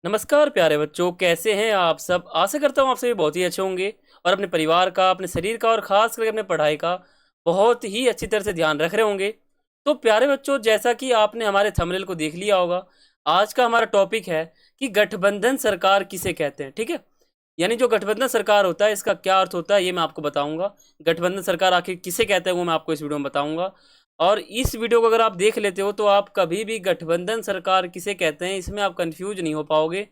नमस्कार प्यारे बच्चों, कैसे हैं आप सब। आशा करता हूँ आप सभी बहुत ही अच्छे होंगे और अपने परिवार का, अपने शरीर का और ख़ास करके अपने पढ़ाई का बहुत ही अच्छी तरह से ध्यान रख रहे होंगे। तो प्यारे बच्चों, जैसा कि आपने हमारे थंबनेल को देख लिया होगा, आज का हमारा टॉपिक है कि गठबंधन सरकार किसे कहते हैं। ठीक है, यानी जो गठबंधन सरकार होता है इसका क्या अर्थ होता है ये मैं आपको बताऊंगा। गठबंधन सरकार आखिर किसे कहते हैं वो मैं आपको इस वीडियो में बताऊंगा। और इस वीडियो को अगर आप देख लेते हो तो आप कभी भी गठबंधन सरकार किसे कहते हैं इसमें आप कंफ्यूज नहीं हो पाओगे।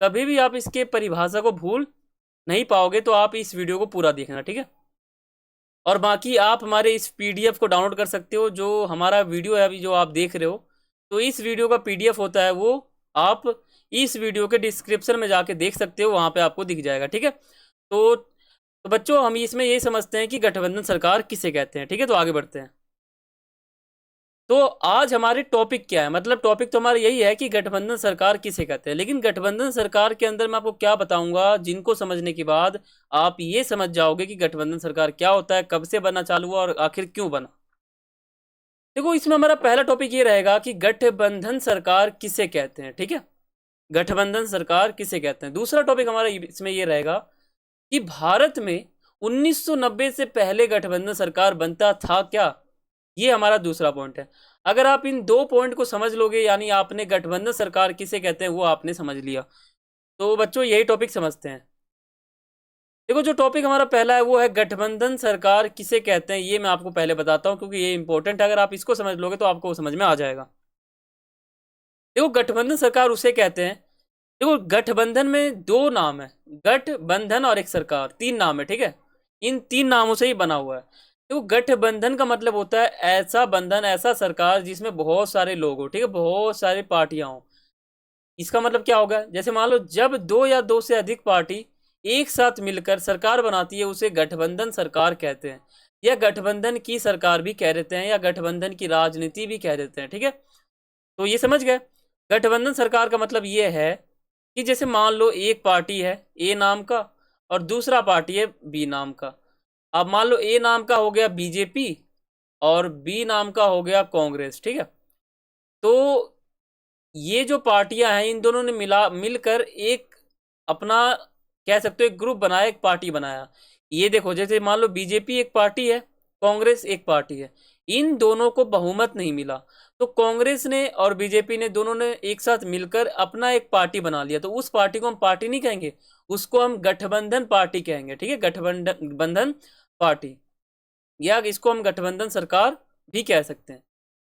कभी भी आप इसके परिभाषा को भूल नहीं पाओगे। तो आप इस वीडियो को पूरा देखना, ठीक है। और बाकी आप हमारे इस पीडीएफ को डाउनलोड कर सकते हो। जो हमारा वीडियो है अभी जो आप देख रहे हो, तो इस वीडियो का पीडीएफ होता है वो आप इस वीडियो के डिस्क्रिप्शन में जाके देख सकते हो, वहां पे आपको दिख जाएगा, ठीक है। तो बच्चों, हम इसमें यही समझते हैं कि गठबंधन सरकार किसे कहते हैं। ठीक है, तो आगे बढ़ते हैं। तो आज हमारे टॉपिक क्या है, मतलब टॉपिक तो हमारा यही है कि गठबंधन सरकार किसे कहते हैं। लेकिन गठबंधन सरकार के अंदर मैं आपको क्या बताऊंगा जिनको समझने के बाद आप ये समझ जाओगे कि गठबंधन सरकार क्या होता है, कब से बनना चालू हुआ और आखिर क्यों बना। देखो, इसमें हमारा पहला टॉपिक ये रहेगा कि गठबंधन सरकार किसे कहते हैं। ठीक है, गठबंधन सरकार किसे कहते हैं। दूसरा टॉपिक हमारा इसमें ये रहेगा कि भारत में 1990 से पहले गठबंधन सरकार बनता था क्या। ये हमारा दूसरा पॉइंट है। अगर आप इन दो पॉइंट को समझ लोगे, यानी आपने गठबंधन सरकार किसे कहते हैं वो आपने समझ लिया। तो बच्चों, यही टॉपिक समझते हैं। देखो, जो टॉपिक हमारा पहला है वो है गठबंधन सरकार किसे कहते हैं। ये मैं आपको पहले बताता हूँ क्योंकि ये इंपॉर्टेंट है। अगर आप इसको समझ लोगे तो आपको समझ में आ जाएगा। देखो, गठबंधन सरकार उसे कहते हैं। देखो, गठबंधन में दो नाम है, गठबंधन और एक सरकार, तीन नाम है, ठीक है। इन तीन नामों से ही बना हुआ है। देखो, गठबंधन का मतलब होता है ऐसा बंधन, ऐसा सरकार जिसमें बहुत सारे लोग हो, ठीक है, बहुत सारी पार्टियां हो। इसका मतलब क्या होगा, जैसे मान लो जब दो या दो से अधिक पार्टी एक साथ मिलकर सरकार बनाती है उसे गठबंधन सरकार कहते हैं, या गठबंधन की सरकार भी कह देते हैं, या गठबंधन की राजनीति भी कह देते हैं, ठीक है। तो ये समझ गए। गठबंधन सरकार का मतलब ये है कि जैसे मान लो एक पार्टी है ए नाम का और दूसरा पार्टी है बी नाम का। अब मान लो ए नाम का हो गया बीजेपी और बी नाम का हो गया कांग्रेस, ठीक है। तो ये जो पार्टियां हैं इन दोनों ने मिलकर एक अपना, कह सकते हो, एक ग्रुप बनाया, एक पार्टी बनाया। ये देखो, जैसे मान लो बीजेपी एक पार्टी है, कांग्रेस एक पार्टी है, इन दोनों को बहुमत नहीं मिला। तो कांग्रेस ने और बीजेपी ने दोनों ने एक साथ मिलकर अपना एक पार्टी बना लिया। तो उस पार्टी को हम पार्टी नहीं कहेंगे, उसको हम गठबंधन पार्टी कहेंगे, ठीक है, गठबंधन बंधन पार्टी। या इसको हम गठबंधन सरकार भी कह सकते हैं,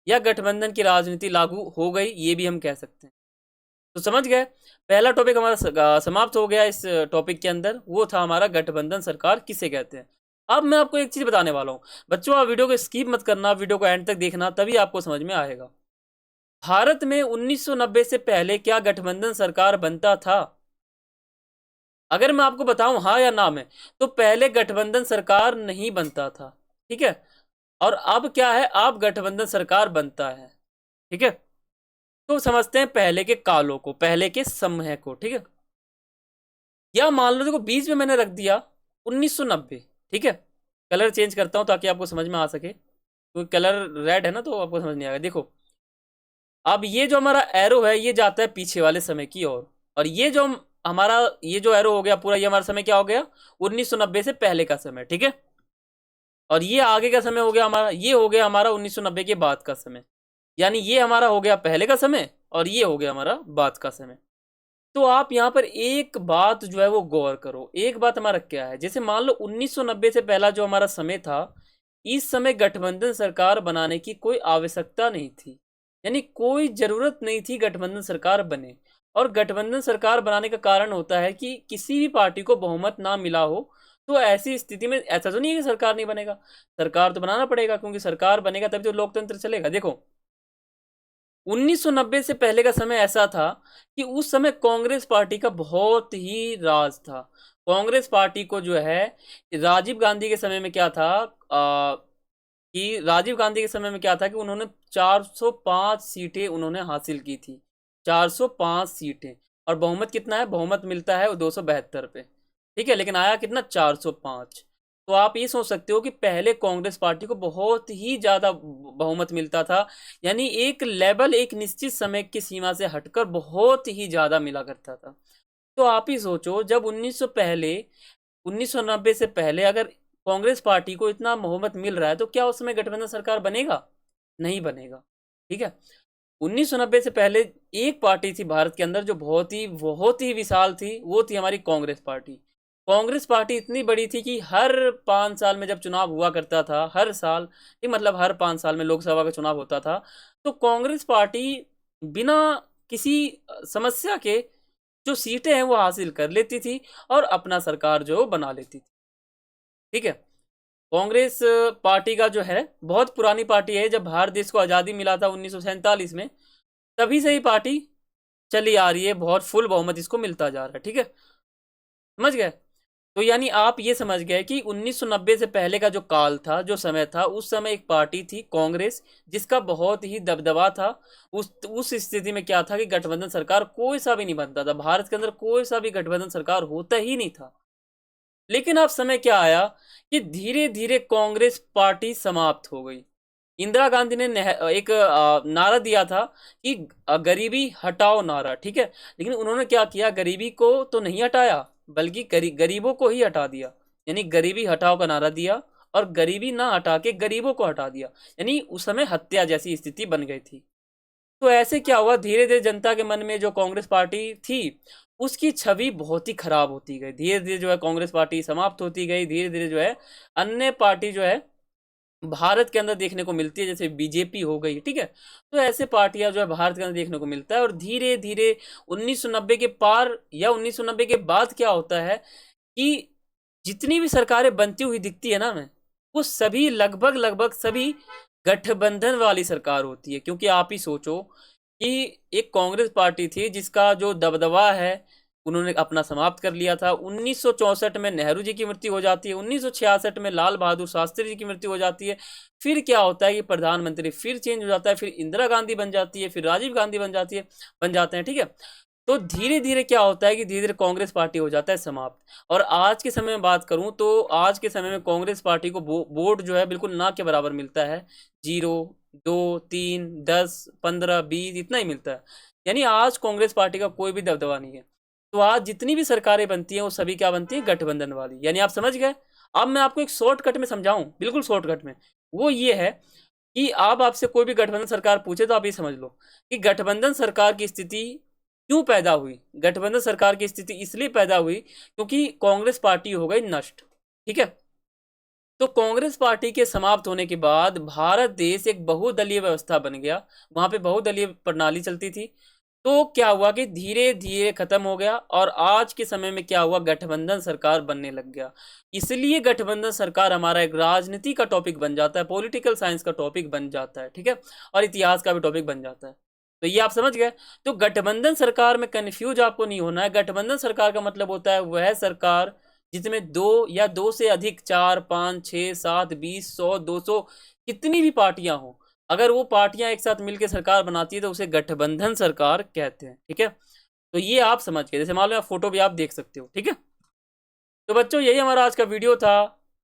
या गठबंधन की राजनीति लागू हो गई ये भी हम कह सकते हैं। तो समझ गए, पहला टॉपिक हमारा समाप्त हो गया। इस टॉपिक के अंदर वो था हमारा गठबंधन सरकार किसे कहते हैं। अब मैं आपको एक चीज बताने वाला हूं। बच्चों, आप वीडियो को स्किप मत करना, वीडियो को एंड तक देखना, तभी आपको समझ में आएगा। भारत में 1990 से पहले क्या गठबंधन सरकार बनता था। अगर मैं आपको बताऊं हाँ या ना में, तो पहले गठबंधन सरकार नहीं बनता था, ठीक है। और अब क्या है, अब गठबंधन सरकार बनता है, ठीक है। तो समझते हैं पहले के कालों को, पहले के समय को, ठीक है। या मान लो, देखो, बीच में मैंने रख दिया 1990, ठीक है। कलर चेंज करता हूं ताकि आपको समझ में आ सके, क्योंकि कलर रेड है ना तो आपको समझ नहीं आएगा। देखो, अब ये जो हमारा एरो है ये जाता है पीछे वाले समय की ओर, और ये जो हमारा ये जो एरो हो गया पूरा, ये हमारा समय क्या हो गया, 1990 से पहले का समय, ठीक है। और ये आगे का समय हो गया हमारा, ये हो गया हमारा 1990 के बाद का समय। यानी ये हमारा हो गया पहले का समय और ये हो गया हमारा बाद का समय। तो आप यहाँ पर एक बात जो है वो गौर करो। एक बात हमारा क्या है, जैसे मान लो 1990 से पहला जो हमारा समय था, इस समय गठबंधन सरकार बनाने की कोई आवश्यकता नहीं थी, यानी कोई जरूरत नहीं थी गठबंधन सरकार बने। और गठबंधन सरकार बनाने का कारण होता है कि किसी भी पार्टी को बहुमत ना मिला हो। तो ऐसी स्थिति में ऐसा तो नहीं है कि सरकार नहीं बनेगा, सरकार तो बनाना पड़ेगा, क्योंकि सरकार बनेगा तभी तो लोकतंत्र चलेगा। देखो, 1990 से पहले का समय ऐसा था कि उस समय कांग्रेस पार्टी का बहुत ही राज था। कांग्रेस पार्टी को जो है, राजीव गांधी के समय में क्या था, कि राजीव गांधी के समय में क्या था कि उन्होंने 405 सीटें उन्होंने हासिल की थी, 405 सीटें। और बहुमत कितना है, बहुमत मिलता है 272 पे, ठीक है। लेकिन आया कितना, 405। तो आप ये सोच सकते हो कि पहले कांग्रेस पार्टी को बहुत ही ज़्यादा बहुमत मिलता था, यानी एक लेवल, एक निश्चित समय की सीमा से हटकर बहुत ही ज़्यादा मिला करता था। तो आप ही सोचो, जब 1990 से पहले अगर कांग्रेस पार्टी को इतना बहुमत मिल रहा है, तो क्या उस समय गठबंधन सरकार बनेगा? नहीं बनेगा। ठीक है। 1990 से पहले एक पार्टी थी भारत के अंदर जो बहुत ही विशाल थी, वो थी हमारी कांग्रेस पार्टी। कांग्रेस पार्टी इतनी बड़ी थी कि हर 5 साल में जब चुनाव हुआ करता था, हर साल नहीं, मतलब हर 5 साल में लोकसभा का चुनाव होता था, तो कांग्रेस पार्टी बिना किसी समस्या के जो सीटें हैं वो हासिल कर लेती थी और अपना सरकार जो बना लेती थी। ठीक है। कांग्रेस पार्टी का जो है बहुत पुरानी पार्टी है। जब भारत देश को आज़ादी मिला था 1947 में, तभी से ही पार्टी चली आ रही है, बहुत फुल बहुमत इसको मिलता जा रहा है। ठीक है, समझ गए? तो यानी आप ये समझ गए कि 1990 से पहले का जो काल था, जो समय था, उस समय एक पार्टी थी कांग्रेस, जिसका बहुत ही दबदबा था। उस स्थिति में क्या था कि गठबंधन सरकार कोई सा भी नहीं बनता था, भारत के अंदर कोई सा भी गठबंधन सरकार होता ही नहीं था। लेकिन अब समय क्या आया कि धीरे धीरे कांग्रेस पार्टी समाप्त हो गई। इंदिरा गांधी ने एक नारा दिया था कि गरीबी हटाओ नारा। ठीक है, लेकिन उन्होंने क्या किया, गरीबी को तो नहीं हटाया, बल्कि गरीबों को ही हटा दिया। यानी गरीबी हटाओ का नारा दिया और गरीबी ना हटा के गरीबों को हटा दिया, यानी उस समय हत्या जैसी स्थिति बन गई थी। तो ऐसे क्या हुआ, धीरे धीरे जनता के मन में जो कांग्रेस पार्टी थी उसकी छवि बहुत ही खराब होती गई। धीरे धीरे जो है कांग्रेस पार्टी समाप्त होती गई। धीरे धीरे जो है अन्य पार्टी जो है भारत के अंदर देखने को मिलती है, जैसे बीजेपी हो गई। ठीक है, तो ऐसे पार्टियां जो है भारत के अंदर देखने को मिलता है। और धीरे धीरे 1990 के पार या 1990 के बाद क्या होता है कि जितनी भी सरकारें बनती हुई दिखती है ना हमें, वो सभी लगभग लगभग सभी गठबंधन वाली सरकार होती है। क्योंकि आप ही सोचो कि एक कांग्रेस पार्टी थी जिसका जो दबदबा है उन्होंने अपना समाप्त कर लिया था। 1964 में नेहरू जी की मृत्यु हो जाती है, 1966 में लाल बहादुर शास्त्री जी की मृत्यु हो जाती है। फिर क्या होता है कि प्रधानमंत्री फिर चेंज हो जाता है, फिर इंदिरा गांधी बन जाती है, फिर राजीव गांधी बन जाते हैं। ठीक है, तो धीरे धीरे क्या होता है कि धीरे धीरे कांग्रेस पार्टी हो जाता है समाप्त। और आज के समय में बात करूं तो आज के समय में कांग्रेस पार्टी को वोट जो है बिल्कुल ना के बराबर मिलता है। 0, 2, 3, 10, 15, 20 इतना ही मिलता है। यानी आज कांग्रेस पार्टी का कोई भी दबदबा नहीं है। तो आज जितनी भी सरकारें बनती हैं वो सभी क्या बनती है, गठबंधन वाली। यानी आप समझ गए। अब मैं आपको एक शॉर्टकट में समझाऊं, बिल्कुल शॉर्टकट में, वो ये है कि आप आपसे कोई भी गठबंधन सरकार पूछे तो आप ये समझ लो कि गठबंधन सरकार की स्थिति क्यों पैदा हुई। गठबंधन सरकार की स्थिति इसलिए पैदा हुई क्योंकि कांग्रेस पार्टी हो गई नष्ट। ठीक है, तो कांग्रेस पार्टी के समाप्त होने के बाद भारत देश एक बहुदलीय व्यवस्था बन गया। वहां पे बहुदलीय प्रणाली चलती थी। तो क्या हुआ कि धीरे धीरे खत्म हो गया और आज के समय में क्या हुआ, गठबंधन सरकार बनने लग गया। इसलिए गठबंधन सरकार हमारा एक राजनीति का टॉपिक बन जाता है, पॉलिटिकल साइंस का टॉपिक बन जाता है। ठीक है, और इतिहास का भी टॉपिक बन जाता है। तो ये आप समझ गए। तो गठबंधन सरकार में कंफ्यूज आपको नहीं होना है। गठबंधन सरकार का मतलब होता है वह सरकार जिसमें दो या दो से अधिक, 4, 5, 6, 7, 20, 100, 200 कितनी भी पार्टियां हो, अगर वो पार्टियां एक साथ मिलकर सरकार बनाती है तो उसे गठबंधन सरकार कहते हैं। ठीक है, तो ये आप समझ गए। जैसे मान लो फोटो भी आप देख सकते हो। ठीक है, तो बच्चों यही हमारा आज का वीडियो था।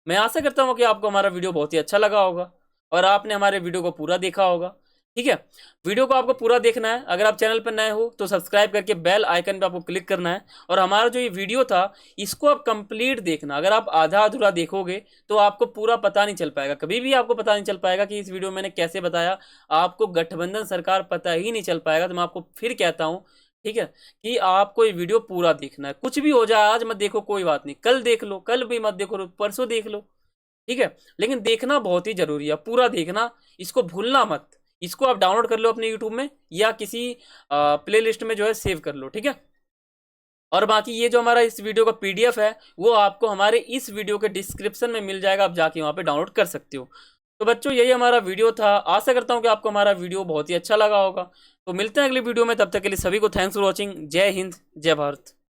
मैं आशा करता हूँ कि आपको हमारा वीडियो बहुत ही अच्छा लगा होगा और आपने हमारे वीडियो को पूरा देखा होगा। ठीक है, वीडियो को आपको पूरा देखना है। अगर आप चैनल पर नए हो तो सब्सक्राइब करके बेल आइकन पे आपको क्लिक करना है। और हमारा जो ये वीडियो था इसको आप कंप्लीट देखना। अगर आप आधा अधूरा देखोगे तो आपको पूरा पता नहीं चल पाएगा। कभी भी आपको पता नहीं चल पाएगा कि इस वीडियो में मैंने कैसे बताया। आपको गठबंधन सरकार पता ही नहीं चल पाएगा। तो मैं आपको फिर कहता हूँ, ठीक है, कि आपको ये वीडियो पूरा देखना है। कुछ भी हो जाए, आज मत देखो कोई बात नहीं, कल देख लो, कल भी मत देखो, परसों देख लो। ठीक है, लेकिन देखना बहुत ही जरूरी है, पूरा देखना, इसको भूलना मत। इसको आप डाउनलोड कर लो अपने यूट्यूब में या किसी प्ले लिस्ट में जो है सेव कर लो। ठीक है, और बाकी ये जो हमारा इस वीडियो का पीडीएफ है वो आपको हमारे इस वीडियो के डिस्क्रिप्शन में मिल जाएगा, आप जाके वहाँ पे डाउनलोड कर सकते हो। तो बच्चों यही हमारा वीडियो था। आशा करता हूँ कि आपको हमारा वीडियो बहुत ही अच्छा लगा होगा। तो मिलते हैं अगली वीडियो में, तब तक के लिए सभी को थैंक्स फॉर वॉचिंग। जय हिंद, जय भारत।